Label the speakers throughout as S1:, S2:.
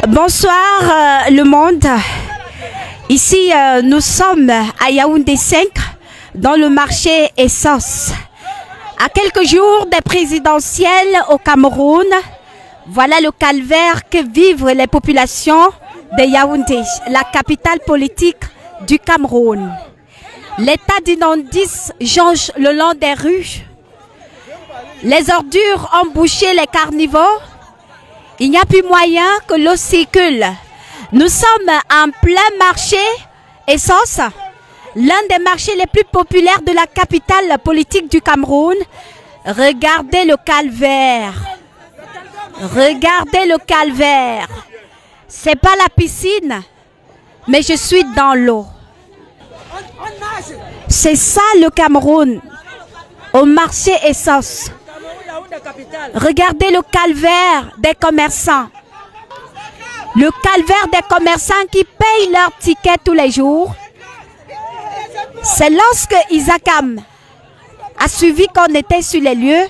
S1: Bonsoir le monde. Ici nous sommes à Yaoundé 5 dans le marché Essence. À quelques jours des présidentielles au Cameroun, voilà le calvaire que vivent les populations de Yaoundé, la capitale politique du Cameroun. L'état d'inondis jonche le long des rues. Les ordures ont bouché les carnivores. Il n'y a plus moyen que l'eau circule. Nous sommes en plein marché Essence, l'un des marchés les plus populaires de la capitale politique du Cameroun. Regardez le calvaire. Regardez le calvaire. C'est pas la piscine, mais je suis dans l'eau. C'est ça le Cameroun, au marché Essence. Regardez le calvaire des commerçants. Le calvaire des commerçants qui payent leurs tickets tous les jours. C'est lorsque Isakam a suivi qu'on était sur les lieux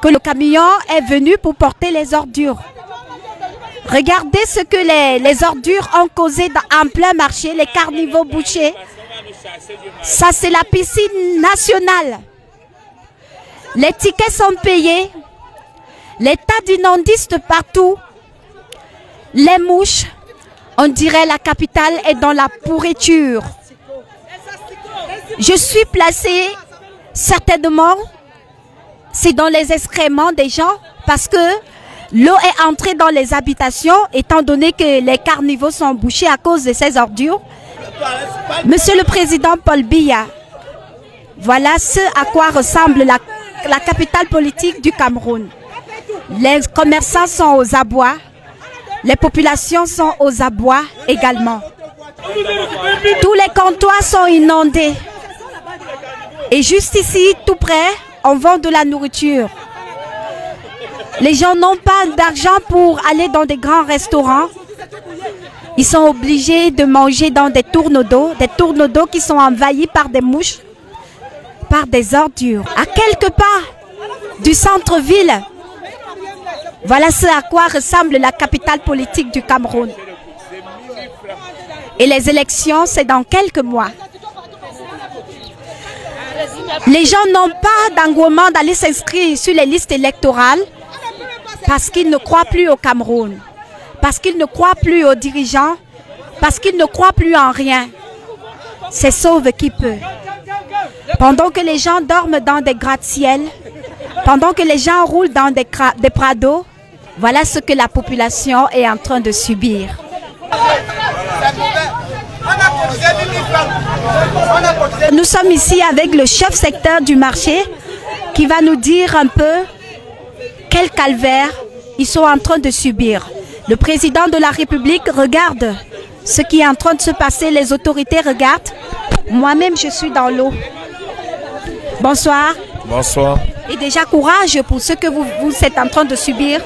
S1: que le camion est venu pour porter les ordures. Regardez ce que les ordures ont causé en plein marché, les carnivores bouchés. Ça, c'est la piscine nationale. Les tickets sont payés. L'état d'inondis de partout. Les mouches, on dirait la capitale est dans la pourriture. Je suis placée, certainement, c'est dans les excréments des gens parce que l'eau est entrée dans les habitations étant donné que les carnivores sont bouchés à cause de ces ordures. Monsieur le Président Paul Biya, voilà ce à quoi ressemble la capitale politique du Cameroun. Les commerçants sont aux abois, les populations sont aux abois également. Tous les comptoirs sont inondés. Et juste ici, tout près, on vend de la nourriture. Les gens n'ont pas d'argent pour aller dans des grands restaurants. Ils sont obligés de manger dans des tourneaux d'eau qui sont envahis par des mouches, par des ordures. À quelques pas du centre-ville, voilà ce à quoi ressemble la capitale politique du Cameroun. Et les élections, c'est dans quelques mois. Les gens n'ont pas d'engouement d'aller s'inscrire sur les listes électorales parce qu'ils ne croient plus au Cameroun, parce qu'ils ne croient plus aux dirigeants, parce qu'ils ne croient plus en rien. C'est sauve qui peut. Pendant que les gens dorment dans des gratte-ciel, pendant que les gens roulent dans des prados, voilà ce que la population est en train de subir. Nous sommes ici avec le chef secteur du marché qui va nous dire un peu quel calvaire ils sont en train de subir. Le président de la République regarde ce qui est en train de se passer, les autorités regardent. Moi-même, je suis dans l'eau. Bonsoir. Bonsoir. Et déjà courage pour ce que vous êtes en train de subir.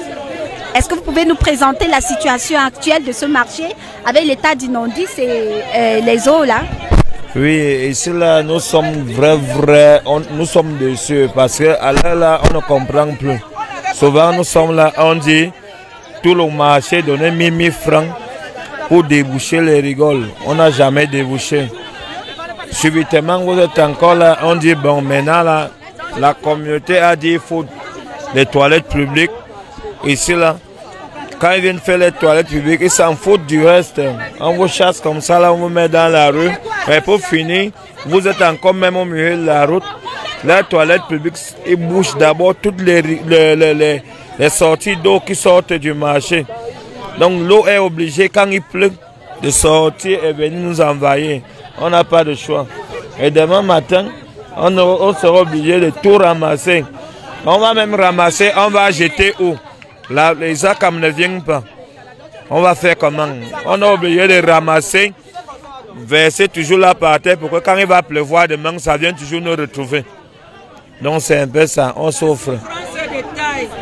S1: Est-ce que vous pouvez nous présenter la situation actuelle de ce marché avec l'état d'inondis et les eaux là?
S2: Oui, ici là, nous sommes nous sommes déçus parce que là, on ne comprend plus. Souvent, nous sommes là, on dit tout le marché donnait 1000 francs pour déboucher les rigoles. On n'a jamais débouché. Subitement, vous êtes encore là, on dit bon, maintenant là, la communauté a dit il faut des toilettes publiques. Ici là, quand ils viennent faire les toilettes publiques, ils s'en foutent du reste. On vous chasse comme ça, là, on vous met dans la rue. Et pour finir, vous êtes encore même au milieu de la route. Les toilettes publiques, ils bouchent d'abord toutes les sorties d'eau qui sortent du marché. Donc l'eau est obligée, quand il pleut, de sortir et venir nous envahir. On n'a pas de choix. Et demain matin, on sera obligé de tout ramasser. On va même ramasser, on va jeter où? Là, les ACAM ne viennent pas. On va faire comment? On est obligé de ramasser, verser toujours là par terre pour que quand il va pleuvoir demain, ça vient toujours nous retrouver. Donc c'est un peu ça, on souffre.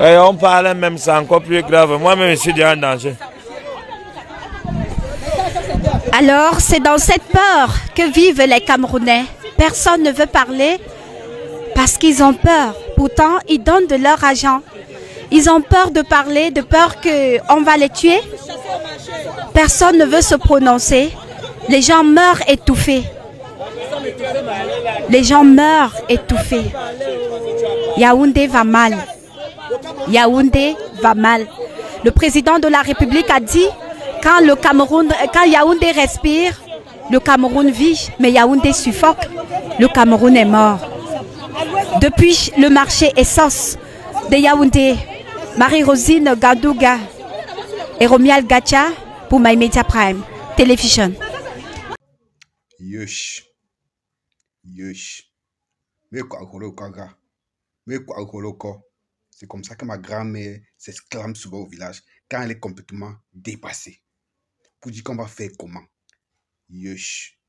S2: Et on parle même, c'est encore plus grave. Moi-même, je suis déjà en danger.
S1: Alors, c'est dans cette peur que vivent les Camerounais. Personne ne veut parler parce qu'ils ont peur. Pourtant, ils donnent de leur argent. Ils ont peur de parler, de peur qu'on va les tuer. Personne ne veut se prononcer. Les gens meurent étouffés. Les gens meurent étouffés. Yaoundé va mal. Yaoundé va mal. Le président de la République a dit quand Yaoundé respire, le Cameroun vit, mais Yaoundé suffoque. Le Cameroun est mort. Depuis le marché essence de Yaoundé, Marie-Rosine Gandouga et Romial Gacha pour My Media Prime Television.
S3: Yush. C'est comme ça que ma grand-mère s'exclame souvent au village quand elle est complètement dépassée. Pour dire qu'on va faire comment? Yush.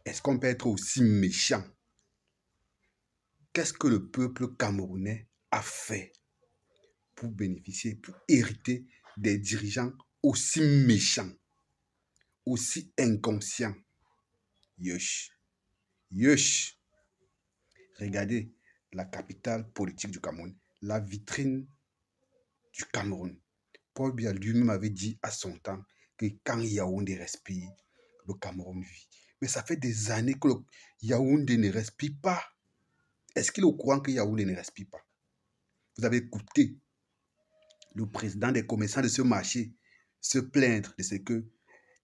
S3: Est-ce qu'on peut être aussi méchant? Qu'est-ce que le peuple camerounais a fait pour bénéficier, pour hériter des dirigeants aussi méchants, aussi inconscients? Yush. Regardez la capitale politique du Cameroun, la vitrine du Cameroun. Paul Biya lui-même avait dit à son temps que quand Yaoundé respire, le Cameroun vit. Mais ça fait des années que Yaoundé ne respire pas. Est-ce qu'il est au courant que Yaoundé ne respire pas? Vous avez écouté le président des commerçants de ce marché se plaindre de ce que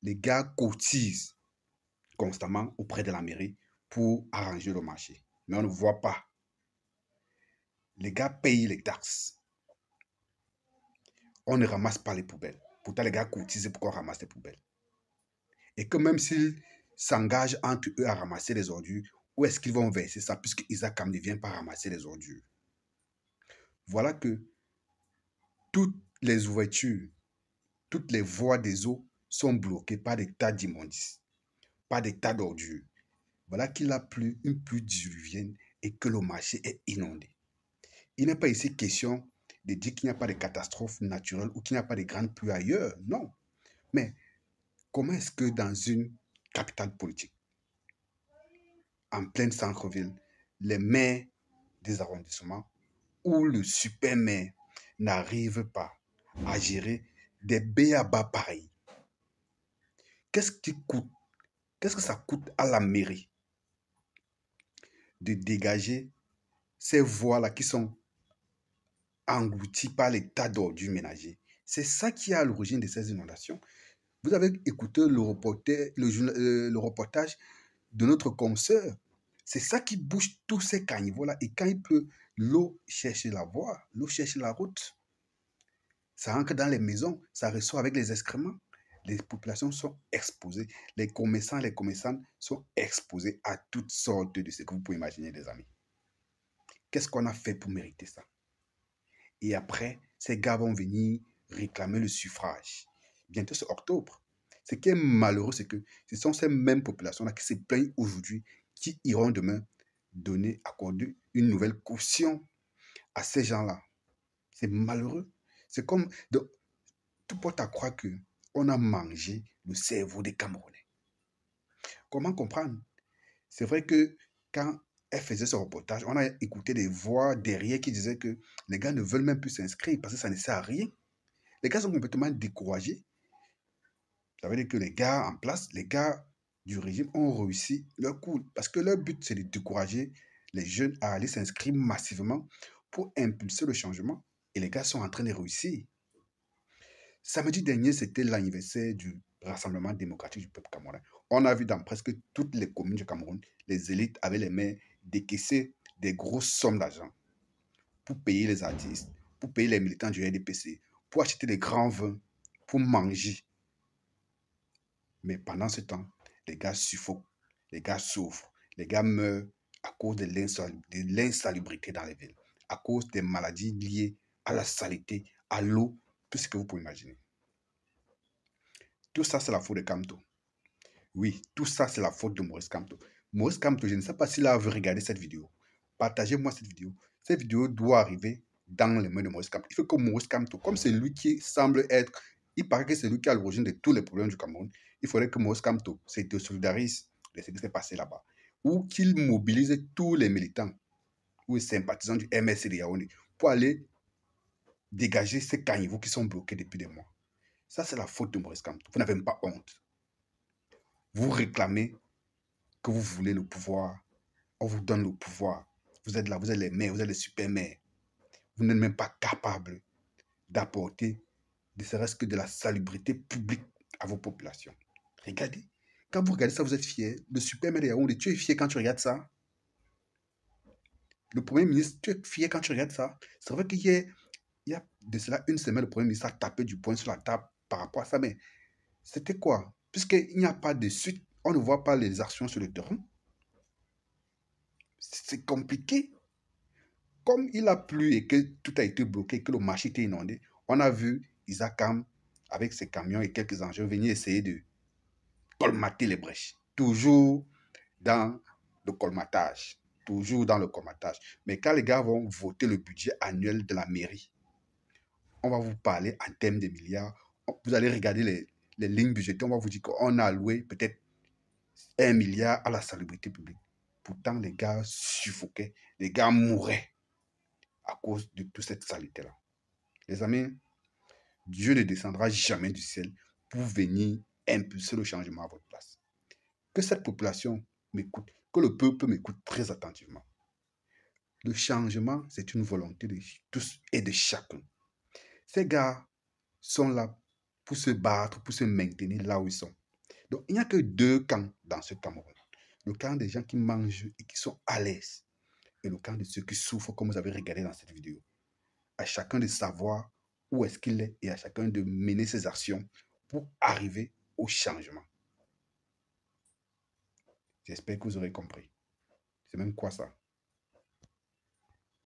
S3: les gars cotisent constamment auprès de la mairie pour arranger le marché. Mais on ne voit pas. Les gars payent les taxes. On ne ramasse pas les poubelles. Pourtant, les gars cotisent pour qu'on ramasse les poubelles. Et que même s'ils s'engagent entre eux à ramasser les ordures, où est-ce qu'ils vont verser ça puisque Isaac ne vient pas ramasser les ordures? Voilà que toutes les ouvertures, toutes les voies des eaux sont bloquées par des tas d'immondices, par des tas d'ordures. Voilà qu'il a plu une pluie diluvienne et que le marché est inondé. Il n'est pas ici question de dire qu'il n'y a pas de catastrophe naturelle ou qu'il n'y a pas de grandes pluies ailleurs. Non. Mais comment est-ce que dans une capitale politique, en pleine centre-ville, les maires des arrondissements ou le super maire n'arrivent pas à gérer des b.a.-ba pareils? Qu'est-ce que ça coûte à la mairie de dégager ces voies-là qui sont englouties par les tas d'ordures ménagères? C'est ça qui est à l'origine de ces inondations. Vous avez écouté le reportage de notre consoeur. C'est ça qui bouge tous ces caniveaux-là. Et quand il pleut, l'eau cherche la voie, l'eau cherche la route. Ça entre dans les maisons, ça ressort avec les excréments. Les populations sont exposées. Les commerçants, les commerçantes sont exposés à toutes sortes de ce que vous pouvez imaginer, les amis. Qu'est-ce qu'on a fait pour mériter ça? Et après, ces gars vont venir réclamer le suffrage. Bientôt, c'est octobre. Ce qui est malheureux, c'est que ce sont ces mêmes populations-là qui se plaignent aujourd'hui, qui iront demain accorder une nouvelle caution à ces gens-là. C'est malheureux. C'est comme... tout porte à croire qu'on a mangé le cerveau des Camerounais. Comment comprendre? C'est vrai que quand elle faisait ce reportage, on a écouté des voix derrière qui disaient que les gars ne veulent même plus s'inscrire parce que ça ne sert à rien. Les gars sont complètement découragés. Ça veut dire que les gars en place, les gars du régime ont réussi leur coup. Parce que leur but, c'est de décourager les jeunes à aller s'inscrire massivement pour impulser le changement. Et les gars sont en train de réussir. Samedi dernier, c'était l'anniversaire du Rassemblement démocratique du peuple camerounais. On a vu dans presque toutes les communes du Cameroun, les élites avaient les mains décaisser des grosses sommes d'argent pour payer les artistes, pour payer les militants du RDPC, pour acheter des grands vins, pour manger. Mais pendant ce temps, les gars suffoquent, les gars souffrent, les gars meurent à cause de l'insalubrité dans les villes, à cause des maladies liées à la saleté, à l'eau, tout ce que vous pouvez imaginer. Tout ça, c'est la faute de Kamto. Oui, tout ça, c'est la faute de Maurice Kamto. Maurice Kamto, je ne sais pas s'il a regardé cette vidéo. Partagez-moi cette vidéo. Cette vidéo doit arriver dans les mains de Maurice Kamto. Il faut que Maurice Kamto, comme c'est lui qui semble être, il paraît que c'est lui qui est à l'origine de tous les problèmes du Cameroun, il faudrait que Maurice Kamto se solidarise de ce qui s'est passé là-bas. Ou qu'il mobilise tous les militants ou les sympathisants du MSC de Yaoundé pour aller dégager ces caniveaux qui sont bloqués depuis des mois. Ça, c'est la faute de Maurice Kamto. Vous n'avez même pas honte. Vous réclamez que vous voulez le pouvoir. On vous donne le pouvoir. Vous êtes là, vous êtes les maires, vous êtes les super maires. Vous n'êtes même pas capable d'apporter ne serait-ce que de la salubrité publique à vos populations. Regardez. Quand vous regardez ça, vous êtes fiers. Le super maire de Yaoundé, tu es fier quand tu regardes ça. Le Premier ministre, tu es fier quand tu regardes ça. C'est vrai qu'il y a de cela une semaine, le Premier ministre a tapé du poing sur la table par rapport à ça. Mais c'était quoi? Puisqu'il n'y a pas de suite, on ne voit pas les actions sur le terrain. C'est compliqué. Comme il a plu et que tout a été bloqué, que le marché était inondé, on a vu Isakam avec ses camions et quelques engins venir essayer de colmater les brèches. Toujours dans le colmatage. Toujours dans le colmatage. Mais quand les gars vont voter le budget annuel de la mairie, on va vous parler en termes de milliards. Vous allez regarder les lignes budgétaires, on va vous dire qu'on a alloué peut-être 1 milliard à la salubrité publique. Pourtant, les gars suffoquaient, les gars mouraient à cause de toute cette saleté-là. Les amis, Dieu ne descendra jamais du ciel pour venir impulser le changement à votre place. Que cette population m'écoute, que le peuple m'écoute très attentivement. Le changement, c'est une volonté de tous et de chacun. Ces gars sont là pour se battre, pour se maintenir là où ils sont. Donc, il n'y a que 2 camps dans ce Cameroun. Le camp des gens qui mangent et qui sont à l'aise. Et le camp de ceux qui souffrent, comme vous avez regardé dans cette vidéo. À chacun de savoir où est-ce qu'il est et à chacun de mener ses actions pour arriver au changement. J'espère que vous aurez compris. C'est même quoi ça?